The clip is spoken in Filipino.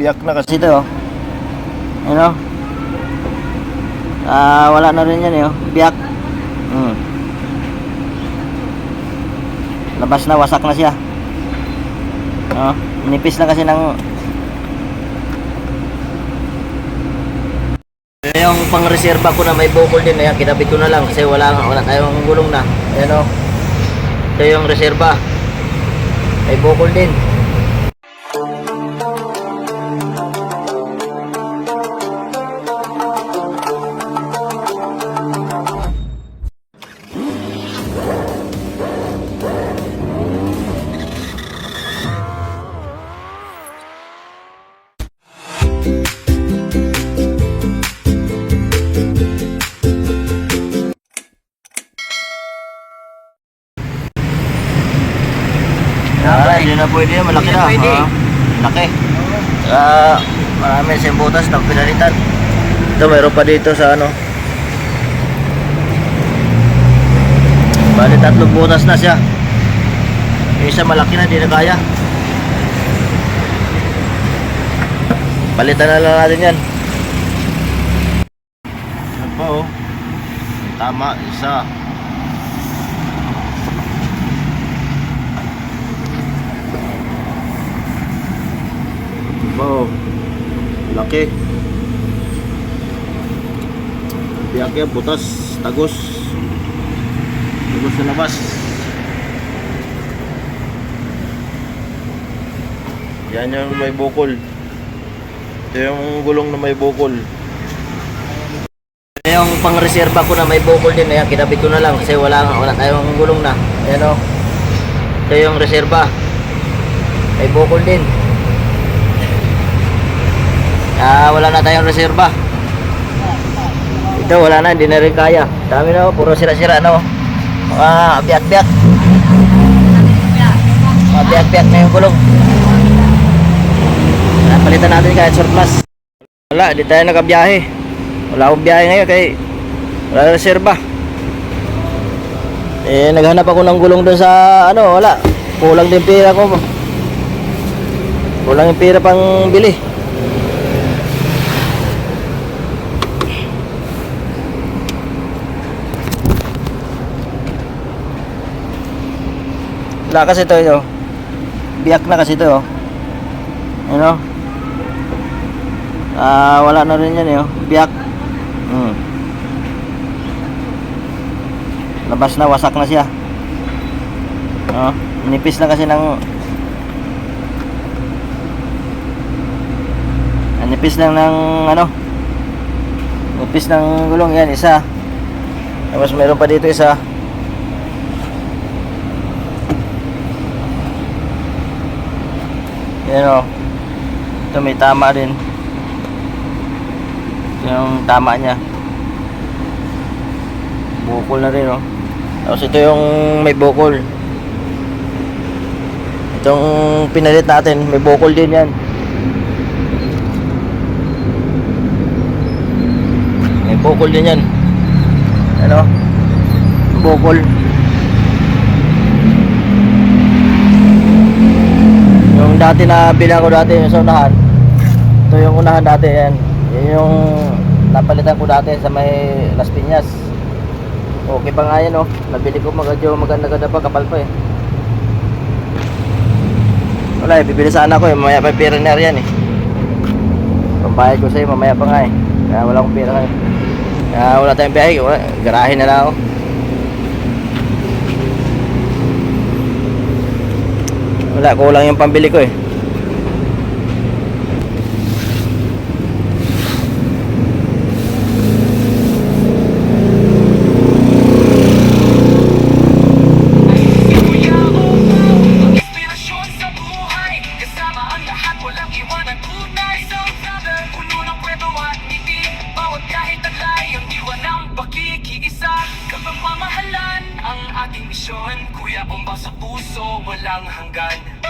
Biyak na kasi ito, oh. Ano? Wala na rin yan, oh. Biyak. Labas na, wasak na siya. Nipis na kasi ng yung pang-reserva ko na may bukol din. Ayan, kinabit ko na lang kasi wala tayong gulong na. Ayan, oh. Ito yung reserva. May bukol din. Hindi na pwede yan, malaki na. Laki. Marami siyang butas na pinalitan. Ito, mayroon pa dito sa ano. Bali, 3 butas na siya. Yung isa malaki na, hindi na kaya. Palitan na lang natin yan. Ano pa, oh. Tama, isa. Wow, laki. Biyak yan, butas, tagos sa labas. Yan yung may bukol. Ito yung gulong na may bukol. Ito yung pang-reserva ko na may bukol din. Ayan, kinabit ko na lang kasi wala tayong gulong na. Ayan, oh. Ito yung reserva. May bukol din. Wala na tayong reserba. Ito wala na, hindi na rin kaya. Dami na, puro sira-sira na. Mga biyak-biyak. Mga biyak-biyak na yung gulong. Palitan natin kahit surplus. Wala, hindi tayo nakabiyahe. Wala akong biyahe ngayon kaya wala na reserba. Naghanap ako ng gulong doon sa ano, wala. Kulang din pera ko. Kulang yung pera pang bili. Wala kasi ito, biyak na kasi ito, oh. Ano? Wala na rin yan, biyak. Labas na, wasak na siya. Nipis na kasi ng nipis lang ng ano, nipis ng gulong. Yan, isa. Tapos meron pa dito isa. Yan, oh. Ito may tama din. Ito yung tama niya. Bukol na rin, oh. Tapos ito yung may bukol. Itong pinalit natin, may bukol din yan. May bukol din yan. Ano? Bukol. Yung dati na bilang ko dati yung sa unahan. Ito yung unahan dati, yan. Yan yung napalitan ko dati sa may Las Piñas. Okay pa nga yan, oh. Nabili ko maganda pa, kapal pa, eh. Wala, bibili sana ko, eh. Mamaya pa pera na yan, eh. Pambayad ko sa'yo, mamaya pa nga, eh. Kaya wala akong pera ngayon. Kaya wala tayong biyahe, garahe na lang ako. Wala, kulang yung pambili ko, eh. Ang ating misyon, Kuya Bomba sa puso, walang hanggan.